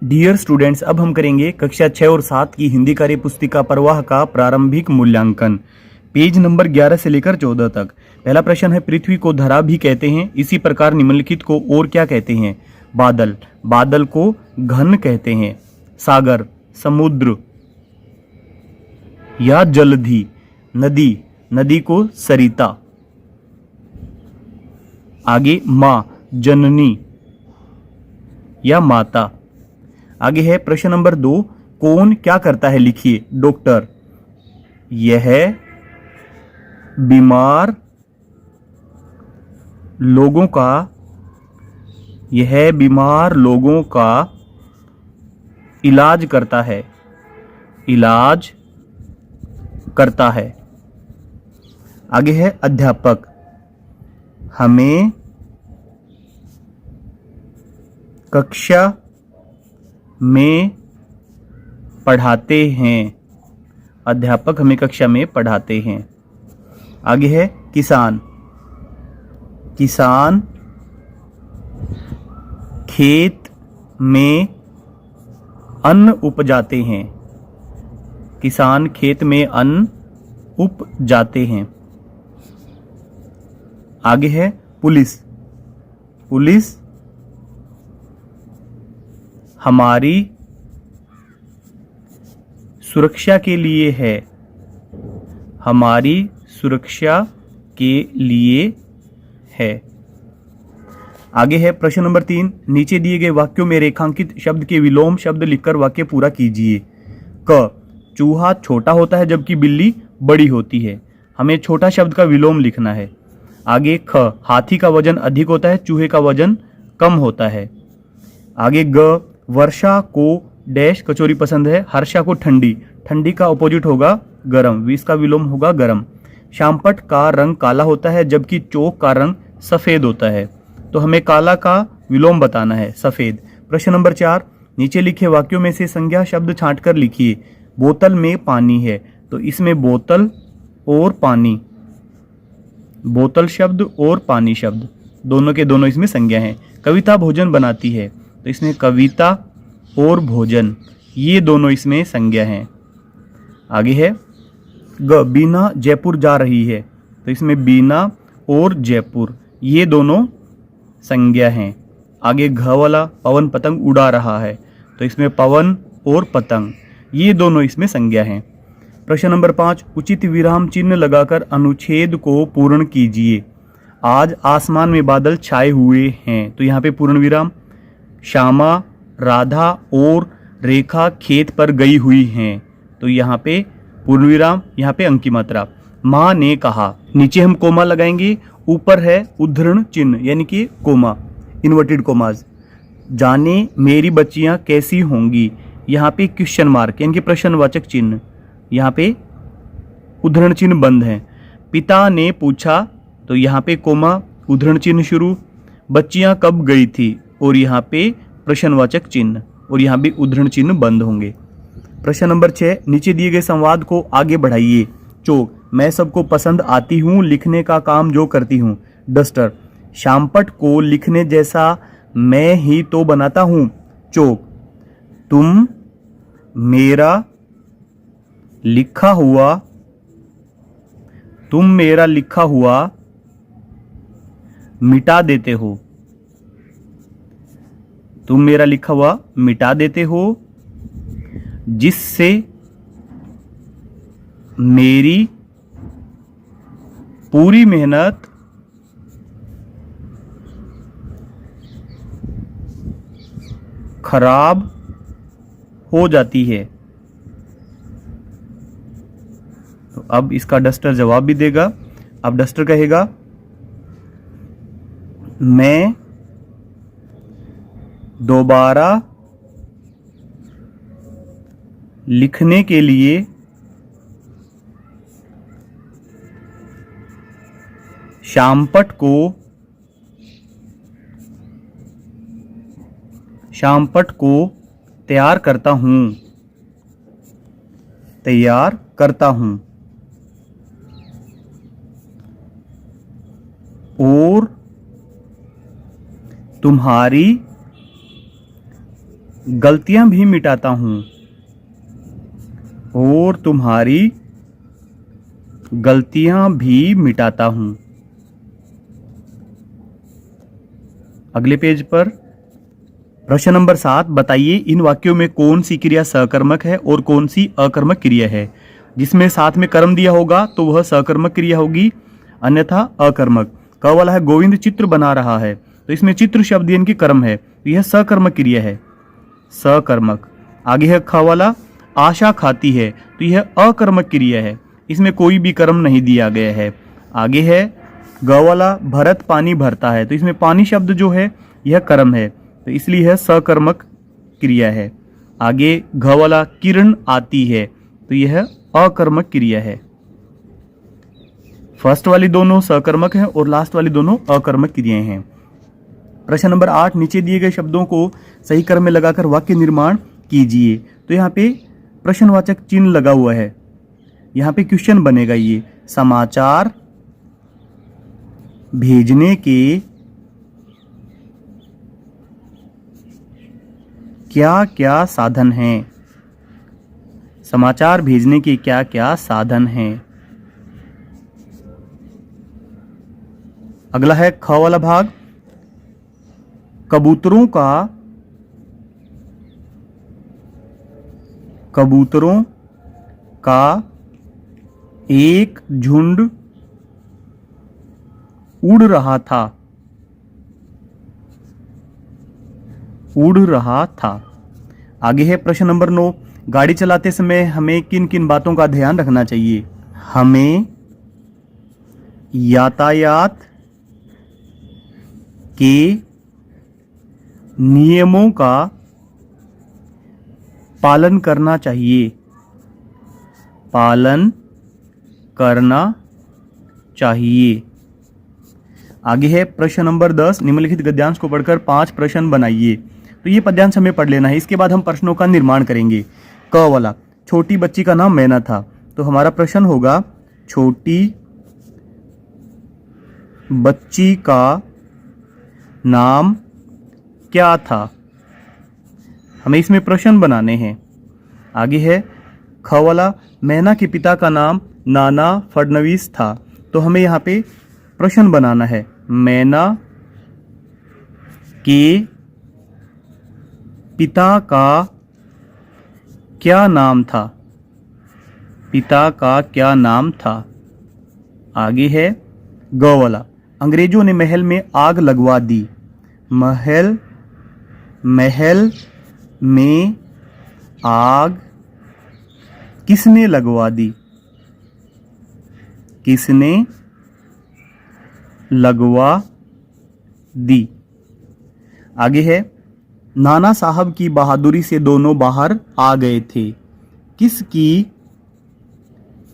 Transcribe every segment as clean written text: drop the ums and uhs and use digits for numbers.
Dear students, अब हम करेंगे कक्षा 6 और 7 की हिंदी कार्य पुस्तिका प्रवाह का प्रारंभिक मूल्यांकन। पेज नंबर 11 से लेकर 14 तक। पहला प्रश्न है, पृथ्वी को धरा भी कहते हैं, इसी प्रकार निम्नलिखित को और क्या कहते हैं? बादल, बादल को घन कहते हैं। सागर, समुद्र या जलधि। नदी, नदी को सरिता। आगे माँ, जननी या माता। आगे है प्रश्न नंबर 2, कौन क्या करता है? लिखिए। डॉक्टर, यह बीमार लोगों का इलाज करता है, इलाज करता है। आगे है अध्यापक, हमें कक्षा में पढ़ाते हैं, अध्यापक हमें कक्षा में पढ़ाते हैं। आगे है किसान, किसान खेत में अन्न उपजाते हैं, किसान खेत में अन्न उपजाते हैं। आगे है पुलिस, पुलिस हमारी सुरक्षा के लिए है, हमारी सुरक्षा के लिए है। आगे है प्रश्न नंबर 3, नीचे दिए गए वाक्यों में रेखांकित शब्द के विलोम शब्द लिखकर वाक्य पूरा कीजिए। क, चूहा छोटा होता है जबकि बिल्ली बड़ी होती है। हमें छोटा शब्द का विलोम लिखना है। आगे ख, हाथी का वजन अधिक होता है, चूहे का वजन कम होता है। आगे ग, वर्षा को डैश कचौरी पसंद है, हर्षा को ठंडी, ठंडी का ऑपोजिट होगा गरम, इसका विलोम होगा गरम। श्यामपट का रंग काला होता है जबकि चौक का रंग सफेद होता है, तो हमें काला का विलोम बताना है, सफेद। प्रश्न नंबर 4, नीचे लिखे वाक्यों में से संज्ञा शब्द छांटकर लिखिए। बोतल में पानी है, तो इसमें बोतल और पानी, बोतल शब्द और पानी शब्द दोनों के दोनों इसमें संज्ञा हैं। कविता भोजन बनाती है, तो इसमें कविता और भोजन ये दोनों इसमें संज्ञा हैं। आगे है ग, बीना जयपुर जा रही है, तो इसमें बीना और जयपुर ये दोनों संज्ञा हैं। आगे घ वाला, पवन पतंग उड़ा रहा है, तो इसमें पवन और पतंग ये दोनों इसमें संज्ञा हैं। प्रश्न नंबर 5, उचित विराम चिन्ह लगाकर अनुच्छेद को पूर्ण कीजिए। आज आसमान में बादल छाए हुए हैं, तो यहाँ पे पूर्ण विराम। श्यामा, राधा और रेखा खेत पर गई हुई हैं, तो यहाँ पे पूर्ण विराम, यहाँ पे अंक की मात्रा। माँ ने कहा, नीचे हम कोमा लगाएंगे, ऊपर है उद्धरण चिन्ह यानी कि कोमा, इन्वर्टेड कोमाज। जाने मेरी बच्चियां कैसी होंगी, यहाँ पे क्वेश्चन मार्क यानी कि प्रश्नवाचक चिन्ह, यहाँ पे उद्धरण चिन्ह बंद है। पिता ने पूछा, तो यहाँ पे कोमा, उद्धरण चिन्ह शुरू। बच्चियां कब गई थी, और यहाँ पे प्रश्नवाचक चिन्ह, और यहाँ भी उद्धरण चिन्ह बंद होंगे। प्रश्न नंबर 6, नीचे दिए गए संवाद को आगे बढ़ाइए। चौक, मैं सबको पसंद आती हूँ, लिखने का काम जो करती हूँ। डस्टर, श्यामपट को लिखने जैसा मैं ही तो बनाता हूँ। चौक, तुम मेरा लिखा हुआ मिटा देते हो, तुम मेरा लिखा हुआ मिटा देते हो, जिससे मेरी पूरी मेहनत खराब हो जाती है। तो अब इसका डस्टर जवाब भी देगा। अब डस्टर कहेगा, मैं दोबारा लिखने के लिए श्यामपट को तैयार करता हूं और तुम्हारी गलतियां भी मिटाता हूं और तुम्हारी गलतियां भी मिटाता हूं। अगले पेज पर प्रश्न नंबर 7, बताइए इन वाक्यों में कौन सी क्रिया सकर्मक है और कौन सी अकर्मक क्रिया है। जिसमें साथ में कर्म दिया होगा तो वह सकर्मक क्रिया होगी, अन्यथा अकर्मक। क वाला है गोविंद चित्र बना रहा है, तो इसमें चित्र शब्द यानी कि कर्म है, तो यह सकर्मक क्रिया है, सकर्मक। आगे है ख वाला, आशा खाती है, तो यह अकर्मक क्रिया है, इसमें कोई भी कर्म नहीं दिया गया है। आगे है ग वाला, भरत पानी भरता है, तो इसमें पानी शब्द जो है यह कर्म है, तो इसलिए यह सकर्मक क्रिया है। आगे घ वाला, किरण आती है, तो यह अकर्मक क्रिया है। फर्स्ट वाली दोनों सकर्मक हैं और लास्ट वाली दोनों अकर्मक क्रियाएं हैं। प्रश्न नंबर 8, नीचे दिए गए शब्दों को सही क्रम में लगाकर वाक्य निर्माण कीजिए। तो यहाँ पे प्रश्नवाचक चिन्ह लगा हुआ है, यहाँ पे क्वेश्चन बनेगा। ये समाचार भेजने के क्या क्या साधन हैं, समाचार भेजने के क्या क्या साधन हैं। अगला है ख वाला भाग, कबूतरों का एक झुंड उड़ रहा था। आगे है प्रश्न नंबर 9, गाड़ी चलाते समय हमें किन किन बातों का ध्यान रखना चाहिए। हमें यातायात के नियमों का पालन करना चाहिए, आगे है प्रश्न नंबर 10, निम्नलिखित गद्यांश को पढ़कर 5 प्रश्न बनाइए। तो ये पद्यांश हमें पढ़ लेना है, इसके बाद हम प्रश्नों का निर्माण करेंगे। क वाला, छोटी बच्ची का नाम मैना था, तो हमारा प्रश्न होगा छोटी बच्ची का नाम क्या था, हमें इसमें प्रश्न बनाने हैं। आगे है ख वाला, मैना के पिता का नाम नाना फडणवीस था, तो हमें यहाँ पे प्रश्न बनाना है। मैना के पिता का क्या नाम था, आगे है ग वाला, अंग्रेजों ने महल में आग लगवा दी, महल में आग किसने लगवा दी। आगे है नाना साहब की बहादुरी से दोनों बाहर आ गए थे,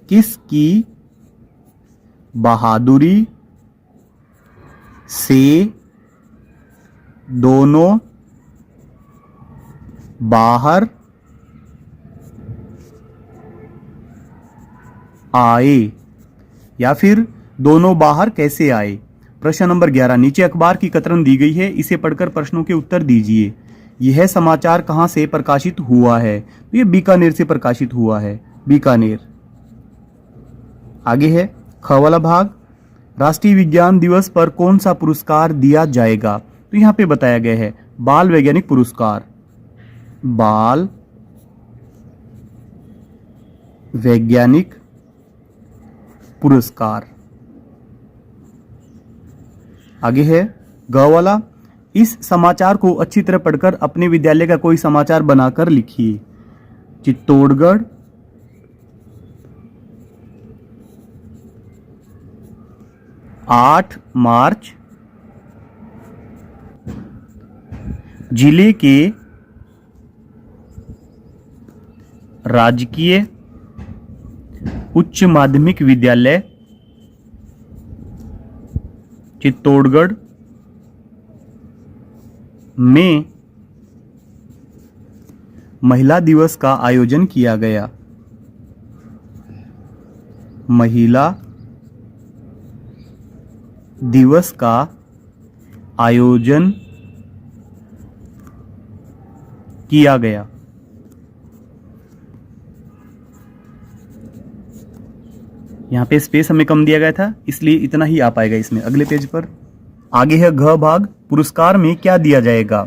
किसकी बहादुरी से दोनों बाहर आए, या फिर दोनों बाहर कैसे आए। प्रश्न नंबर 11, नीचे अखबार की कतरन दी गई है, इसे पढ़कर प्रश्नों के उत्तर दीजिए। यह समाचार कहां से प्रकाशित हुआ है, तो यह बीकानेर से प्रकाशित हुआ है, बीकानेर। आगे है ख वाला भाग, राष्ट्रीय विज्ञान दिवस पर कौन सा पुरस्कार दिया जाएगा, तो यहां पे बताया गया है बाल वैज्ञानिक पुरस्कार, बाल वैज्ञानिक पुरस्कार। आगे है ग वाला, इस समाचार को अच्छी तरह पढ़कर अपने विद्यालय का कोई समाचार बनाकर लिखिए। चित्तौड़गढ़ आठ मार्च जिले के राजकीय उच्च माध्यमिक विद्यालय चित्तौड़गढ़ में महिला दिवस का आयोजन किया गया, महिला दिवस का आयोजन किया गया। यहाँ पे स्पेस हमें कम दिया गया था, इसलिए इतना ही आ पाएगा इसमें। अगले पेज पर आगे है घ भाग, पुरस्कार में क्या दिया जाएगा?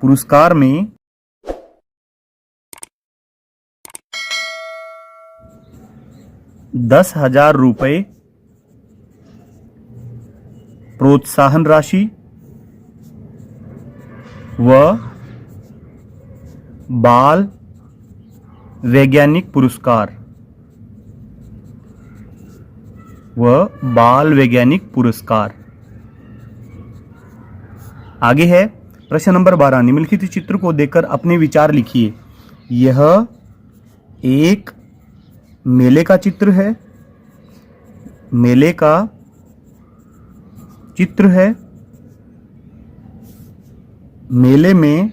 पुरस्कार में 10,000 रुपये प्रोत्साहन राशि व बाल वैज्ञानिक पुरस्कार आगे है प्रश्न नंबर 12, निम्नलिखित चित्र को देखकर अपने विचार लिखिए। यह एक मेले का चित्र है। मेले का चित्र है। मेले में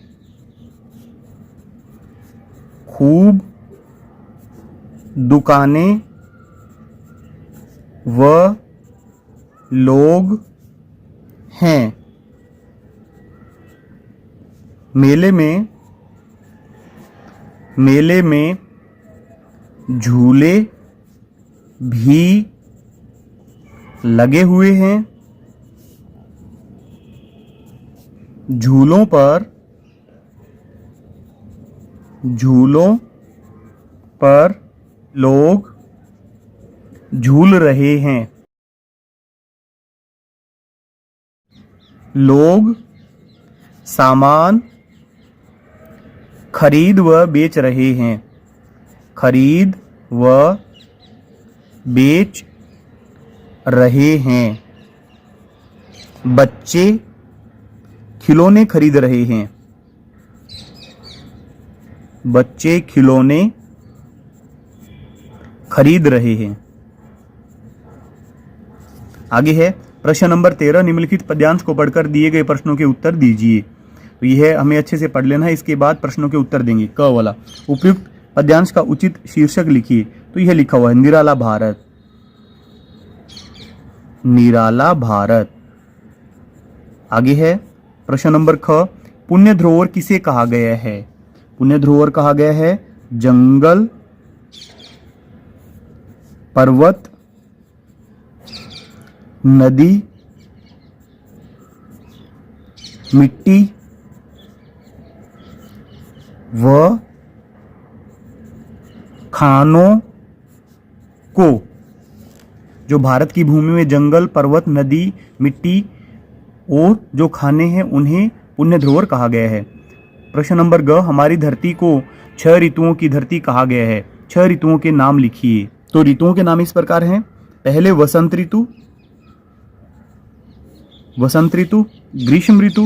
खूब दुकानें व लोग हैं। मेले में झूले भी लगे हुए हैं। झूलों पर लोग झूल रहे हैं। लोग सामान खरीद व बेच रहे हैं। खरीद व बेच रहे हैं। बच्चे खिलौने खरीद रहे हैं। बच्चे खिलौने खरीद रहे हैं। आगे है प्रश्न नंबर 13, निम्नलिखित पद्यांश को पढ़कर दिए गए प्रश्नों के उत्तर दीजिए। तो यह हमें अच्छे से पढ़ लेना है, इसके बाद प्रश्नों के उत्तर देंगे। क वाला, उपयुक्त पद्यांश का उचित शीर्षक लिखिए। तो यह लिखा हुआ है निराला भारत। निराला भारत। आगे है प्रश्न नंबर ख, पुण्य धरोहर किसे कहा गया है? पुण्य धरोहर कहा गया है जंगल, पर्वत, नदी, मिट्टी व खानों को। जो भारत की भूमि में जंगल, पर्वत, नदी, मिट्टी और जो खाने हैं उन्हें पुण्य धरोहर कहा गया है। प्रश्न नंबर ग, हमारी धरती को 6 ऋतुओं की धरती कहा गया है। 6 ऋतुओं के नाम लिखिए। तो ऋतुओं के नाम इस प्रकार हैं। पहले वसंत ऋतु, ग्रीष्म ऋतु,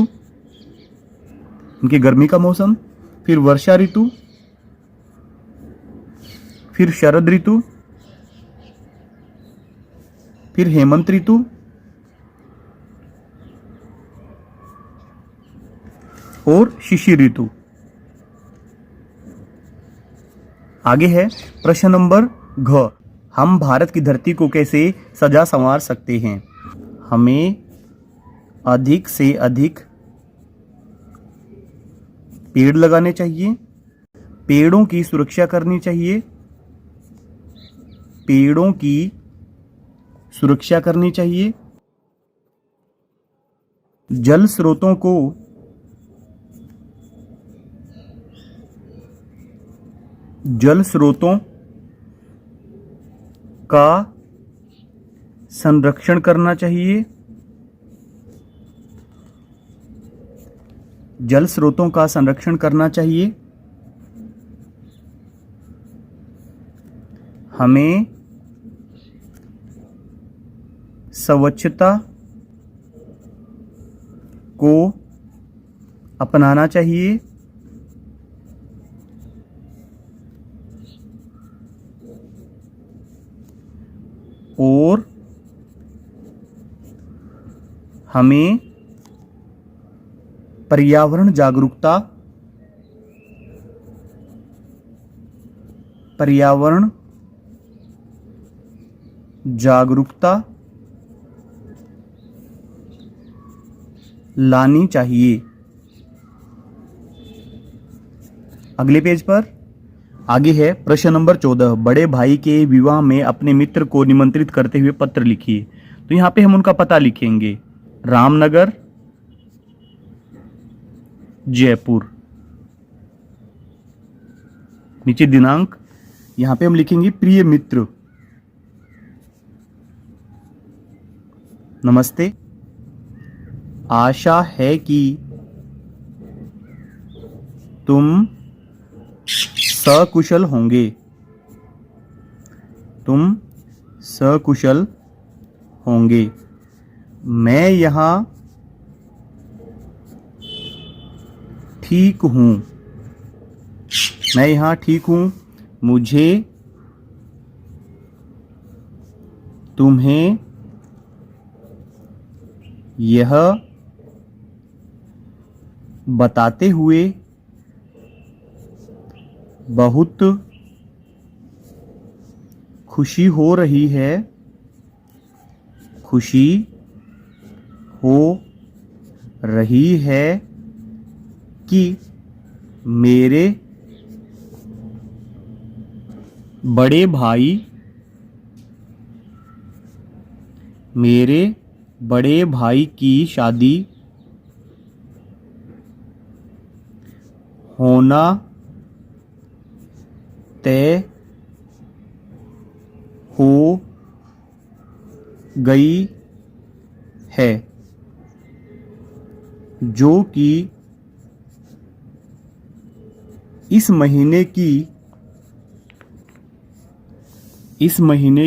उनकी गर्मी का मौसम, फिर वर्षा ऋतु, फिर शरद ऋतु, फिर हेमंत ऋतु और शिशिर ऋतु। आगे है प्रश्न नंबर घ, हम भारत की धरती को कैसे सजा संवार सकते हैं? हमें अधिक से अधिक पेड़ लगाने चाहिए। पेड़ों की सुरक्षा करनी चाहिए। पेड़ों की सुरक्षा करनी चाहिए। जल स्रोतों का संरक्षण करना चाहिए। जल स्रोतों का संरक्षण करना चाहिए। हमें स्वच्छता को अपनाना चाहिए। और हमें पर्यावरण जागरूकता लानी चाहिए। अगले पेज पर आगे है प्रश्न नंबर 14, बड़े भाई के विवाह में अपने मित्र को निमंत्रित करते हुए पत्र लिखिए। तो यहां पे हम उनका पता लिखेंगे, रामनगर, जयपुर। नीचे दिनांक, यहां पे हम लिखेंगे प्रिय मित्र, नमस्ते, आशा है कि तुम सकुशल होंगे, तुम सकुशल होंगे। मैं यहाँ ठीक हूँ, मैं यहाँ ठीक हूँ। मुझे तुम्हें यह बताते हुए बहुत खुशी हो रही है, खुशी हो रही है कि मेरे बड़े भाई, मेरे बड़े भाई की शादी होना तय हो गई है, जो कि इस महीने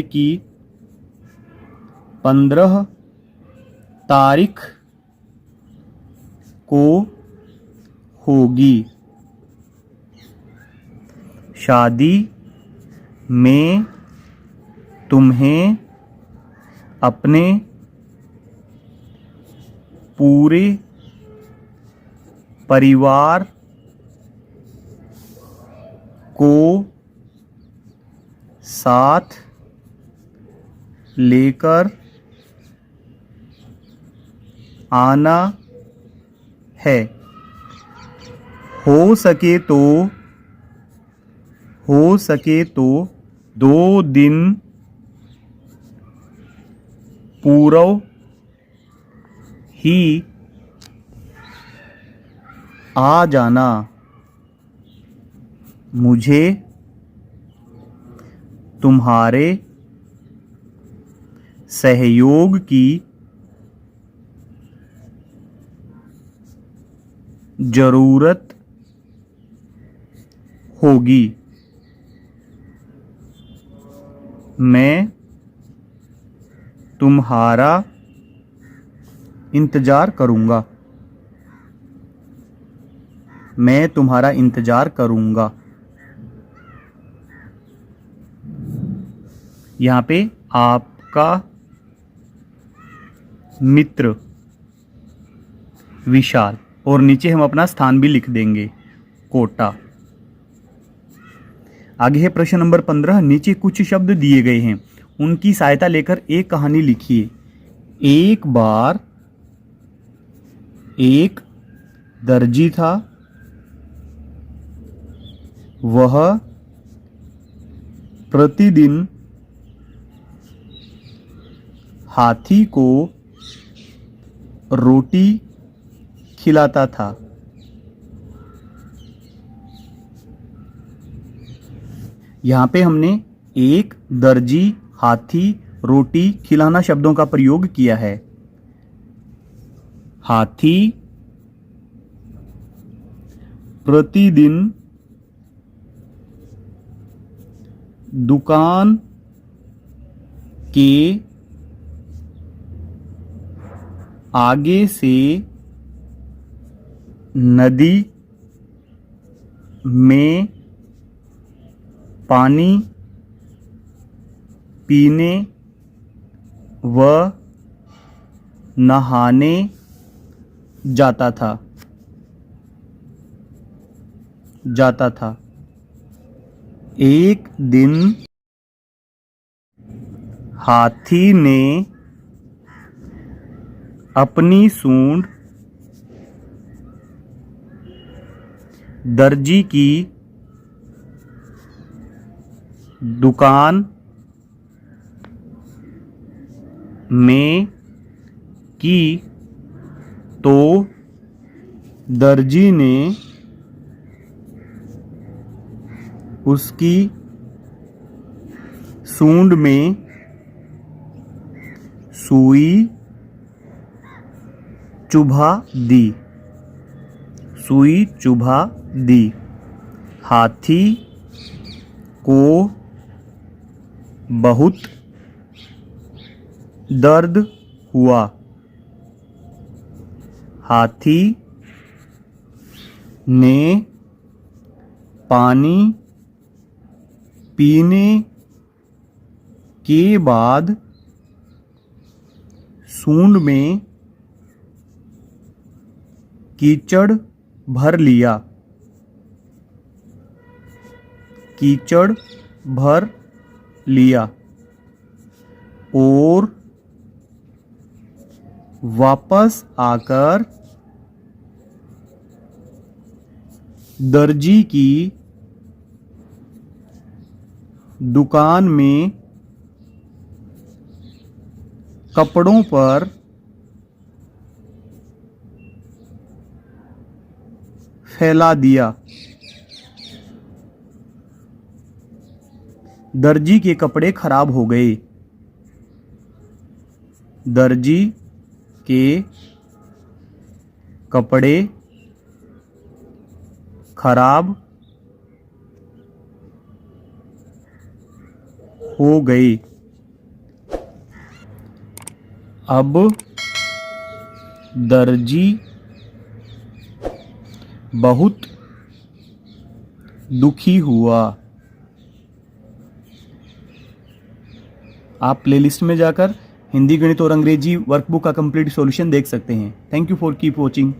की 15 तारीख को होगी। शादी में तुम्हें अपने पूरे परिवार को साथ लेकर आना है। हो सके तो 2 दिन पूर्व ही आ जाना। मुझे तुम्हारे सहयोग की जरूरत होगी। मैं तुम्हारा इंतजार करूंगा, मैं तुम्हारा इंतजार करूंगा। यहाँ पे आपका मित्र विशाल, और नीचे हम अपना स्थान भी लिख देंगे, कोटा। आगे है प्रश्न नंबर 15, नीचे कुछ शब्द दिए गए हैं, उनकी सहायता लेकर एक कहानी लिखिए। एक बार एक दर्जी था, वह प्रतिदिन हाथी को रोटी खिलाता था। यहाँ पे हमने एक, दर्जी, हाथी, रोटी, खिलाना शब्दों का प्रयोग किया है। हाथी प्रतिदिन दुकान के आगे से नदी में पानी पीने व नहाने जाता था। एक दिन हाथी ने अपनी सूंड दर्जी की दुकान में की तो दर्जी ने उसकी सूंड में सुई चुभा दी। सुई चुभा दी। हाथी को बहुत दर्द हुआ। हाथी ने पानी पीने के बाद सूंड में कीचड़ भर लिया। कीचड़ भर लिया और वापस आकर दर्जी की दुकान में कपड़ों पर फैला दिया। दर्जी के कपड़े खराब हो गए। दर्जी के कपड़े खराब हो गए। अब दर्जी बहुत दुखी हुआ। आप प्लेलिस्ट में जाकर हिंदी, गणित और अंग्रेजी वर्कबुक का कंप्लीट सॉल्यूशन देख सकते हैं। Thank you for keep watching.